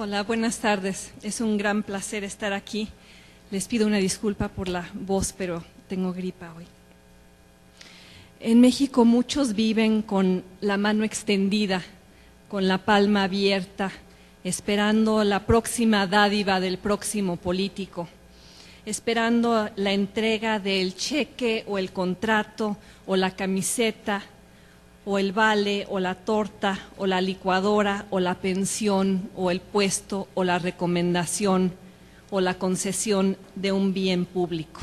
Hola, buenas tardes. Es un gran placer estar aquí. Les pido una disculpa por la voz, pero tengo gripa hoy. En México muchos viven con la mano extendida, con la palma abierta, esperando la próxima dádiva del próximo político, esperando la entrega del cheque o el contrato o la camiseta o el vale o la torta o la licuadora o la pensión o el puesto o la recomendación o la concesión de un bien público,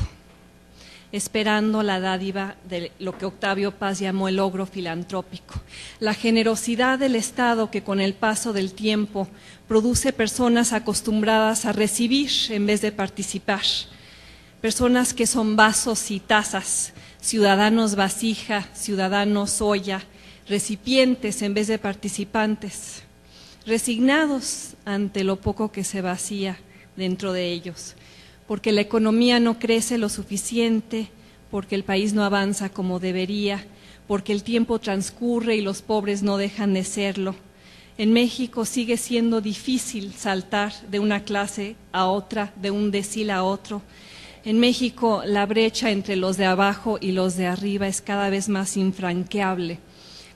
esperando la dádiva de lo que Octavio Paz llamó el logro filantrópico, la generosidad del Estado que con el paso del tiempo produce personas acostumbradas a recibir en vez de participar, personas que son vasos y tazas, ciudadanos vasija, ciudadanos olla, recipientes en vez de participantes, resignados ante lo poco que se vacía dentro de ellos, porque la economía no crece lo suficiente, porque el país no avanza como debería, porque el tiempo transcurre y los pobres no dejan de serlo. En México sigue siendo difícil saltar de una clase a otra, de un decil a otro. En México la brecha entre los de abajo y los de arriba es cada vez más infranqueable.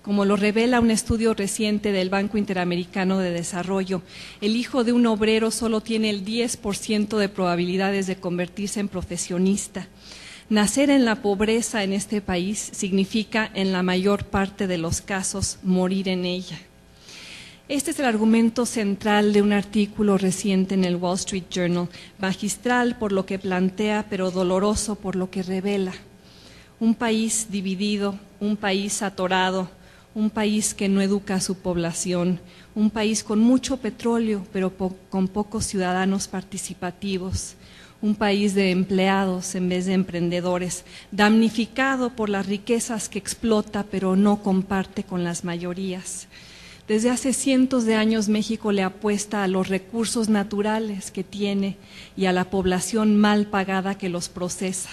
Como lo revela un estudio reciente del Banco Interamericano de Desarrollo, el hijo de un obrero solo tiene el 10% de probabilidades de convertirse en profesionista. Nacer en la pobreza en este país significa, en la mayor parte de los casos, morir en ella. Este es el argumento central de un artículo reciente en el Wall Street Journal, magistral por lo que plantea, pero doloroso por lo que revela. Un país dividido, un país atorado, un país que no educa a su población, un país con mucho petróleo, pero con pocos ciudadanos participativos, un país de empleados en vez de emprendedores, damnificado por las riquezas que explota, pero no comparte con las mayorías. Desde hace cientos de años México le apuesta a los recursos naturales que tiene y a la población mal pagada que los procesa.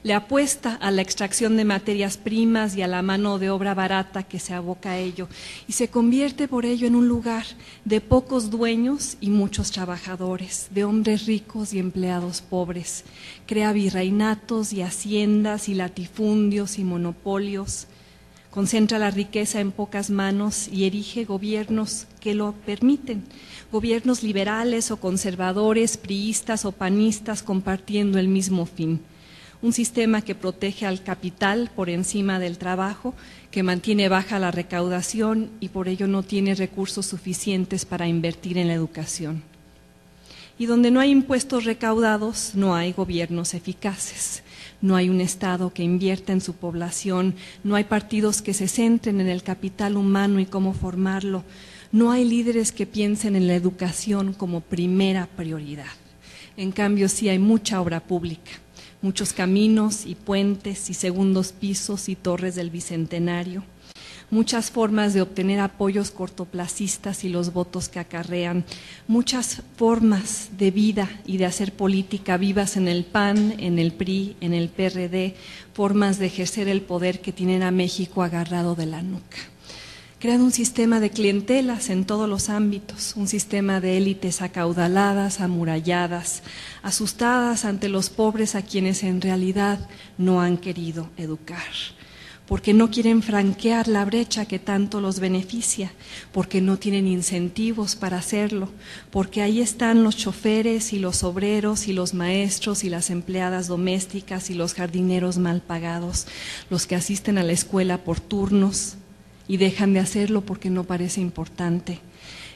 Le apuesta a la extracción de materias primas y a la mano de obra barata que se aboca a ello y se convierte por ello en un lugar de pocos dueños y muchos trabajadores, de hombres ricos y empleados pobres. Crea virreinatos y haciendas y latifundios y monopolios. Concentra la riqueza en pocas manos y erige gobiernos que lo permiten, gobiernos liberales o conservadores, priistas o panistas compartiendo el mismo fin. Un sistema que protege al capital por encima del trabajo, que mantiene baja la recaudación y por ello no tiene recursos suficientes para invertir en la educación. Y donde no hay impuestos recaudados, no hay gobiernos eficaces. No hay un Estado que invierta en su población, no hay partidos que se centren en el capital humano y cómo formarlo, no hay líderes que piensen en la educación como primera prioridad. En cambio, sí hay mucha obra pública, muchos caminos y puentes y segundos pisos y torres del Bicentenario, muchas formas de obtener apoyos cortoplacistas y los votos que acarrean, muchas formas de vida y de hacer política vivas en el PAN, en el PRI, en el PRD, formas de ejercer el poder que tienen a México agarrado de la nuca. Crean un sistema de clientelas en todos los ámbitos, un sistema de élites acaudaladas, amuralladas, asustadas ante los pobres a quienes en realidad no han querido educar, porque no quieren franquear la brecha que tanto los beneficia, porque no tienen incentivos para hacerlo, porque ahí están los choferes y los obreros y los maestros y las empleadas domésticas y los jardineros mal pagados, los que asisten a la escuela por turnos y dejan de hacerlo porque no parece importante,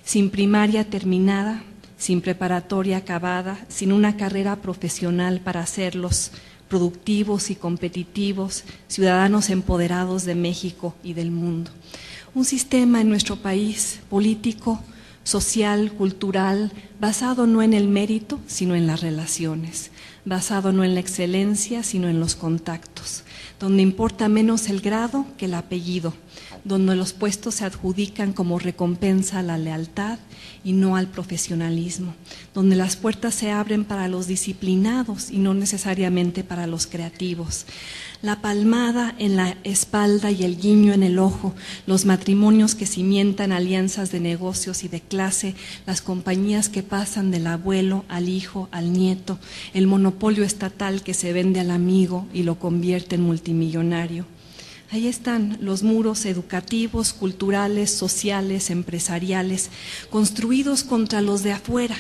sin primaria terminada, sin preparatoria acabada, sin una carrera profesional para hacerlos productivos y competitivos, ciudadanos empoderados de México y del mundo. Un sistema en nuestro país político, social, cultural, basado no en el mérito, sino en las relaciones, basado no en la excelencia, sino en los contactos, donde importa menos el grado que el apellido, donde los puestos se adjudican como recompensa a la lealtad y no al profesionalismo, donde las puertas se abren para los disciplinados y no necesariamente para los creativos. La palmada en la espalda y el guiño en el ojo, los matrimonios que cimentan alianzas de negocios y de clase, las compañías que pasan del abuelo al hijo, al nieto, el monopolio estatal que se vende al amigo y lo convierte en multimillonario. Ahí están los muros educativos, culturales, sociales, empresariales, construidos contra los de afuera,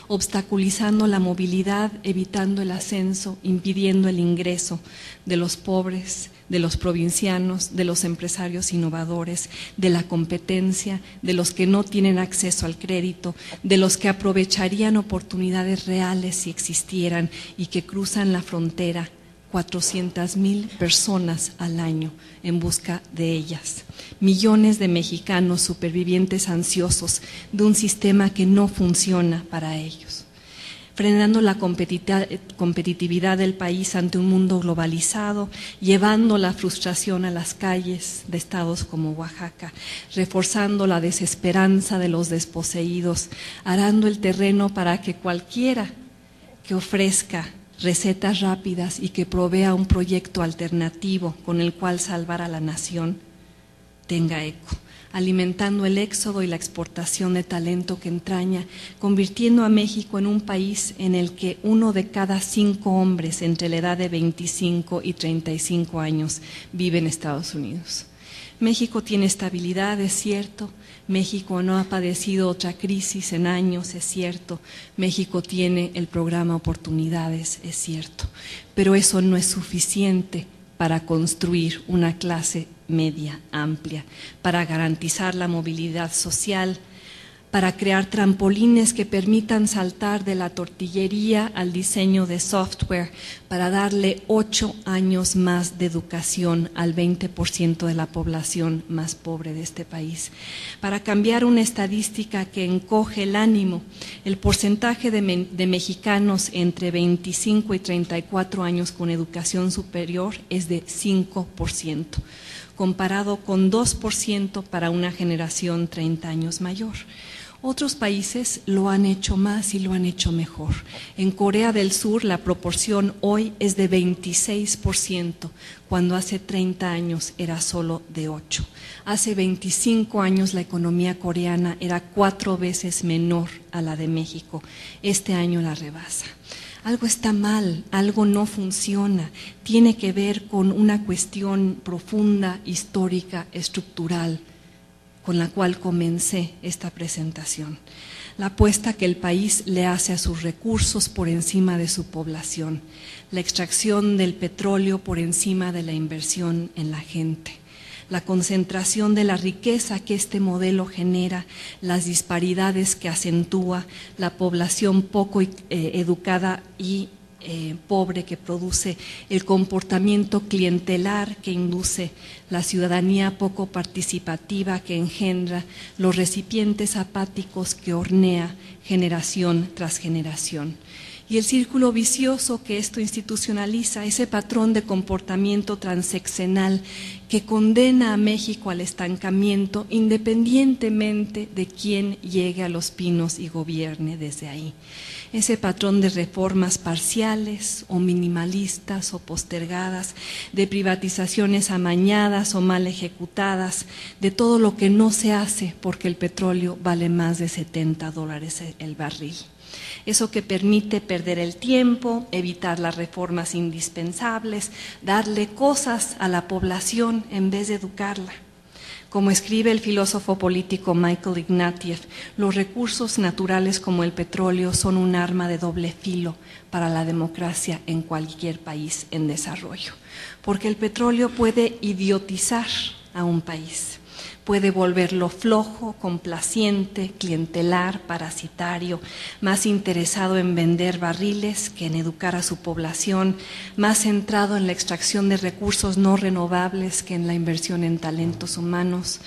obstaculizando la movilidad, evitando el ascenso, impidiendo el ingreso de los pobres, de los provincianos, de los empresarios innovadores, de la competencia, de los que no tienen acceso al crédito, de los que aprovecharían oportunidades reales si existieran y que cruzan la frontera 400,000 personas al año en busca de ellas. Millones de mexicanos supervivientes ansiosos de un sistema que no funciona para ellos. Frenando la competitividad del país ante un mundo globalizado, llevando la frustración a las calles de estados como Oaxaca, reforzando la desesperanza de los desposeídos, arando el terreno para que cualquiera que ofrezca recetas rápidas y que provea un proyecto alternativo con el cual salvar a la nación tenga eco, alimentando el éxodo y la exportación de talento que entraña, convirtiendo a México en un país en el que 1 de cada 5 hombres entre la edad de 25 y 35 años vive en Estados Unidos. México tiene estabilidad, es cierto. México no ha padecido otra crisis en años, es cierto. México tiene el programa Oportunidades, es cierto. Pero eso no es suficiente para construir una clase media amplia, para garantizar la movilidad social, para crear trampolines que permitan saltar de la tortillería al diseño de software, para darle 8 años más de educación al 20% de la población más pobre de este país, para cambiar una estadística que encoge el ánimo. El porcentaje de mexicanos entre 25 y 34 años con educación superior es de 5%, comparado con 2% para una generación 30 años mayor. Otros países lo han hecho más y lo han hecho mejor. En Corea del Sur la proporción hoy es de 26%, cuando hace 30 años era solo de 8%. Hace 25 años la economía coreana era 4 veces menor a la de México. Este año la rebasa. Algo está mal, algo no funciona, tiene que ver con una cuestión profunda, histórica, estructural, con la cual comencé esta presentación. La apuesta que el país le hace a sus recursos por encima de su población, la extracción del petróleo por encima de la inversión en la gente, la concentración de la riqueza que este modelo genera, las disparidades que acentúa, la población poco educada y pobre que produce, el comportamiento clientelar que induce, la ciudadanía poco participativa que engendra, los recipientes apáticos que hornea generación tras generación. Y el círculo vicioso que esto institucionaliza, ese patrón de comportamiento transeccional que condena a México al estancamiento independientemente de quién llegue a Los Pinos y gobierne desde ahí. Ese patrón de reformas parciales o minimalistas o postergadas, de privatizaciones amañadas o mal ejecutadas, de todo lo que no se hace porque el petróleo vale más de $70 el barril. Eso que permite perder el tiempo, evitar las reformas indispensables, darle cosas a la población en vez de educarla. Como escribe el filósofo político Michael Ignatieff, los recursos naturales como el petróleo son un arma de doble filo para la democracia en cualquier país en desarrollo, porque el petróleo puede idiotizar a un país. Puede volverlo flojo, complaciente, clientelar, parasitario, más interesado en vender barriles que en educar a su población, más centrado en la extracción de recursos no renovables que en la inversión en talentos humanos.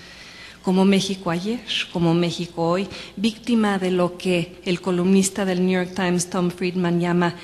Como México ayer, como México hoy, víctima de lo que el columnista del New York Times, Tom Friedman, llama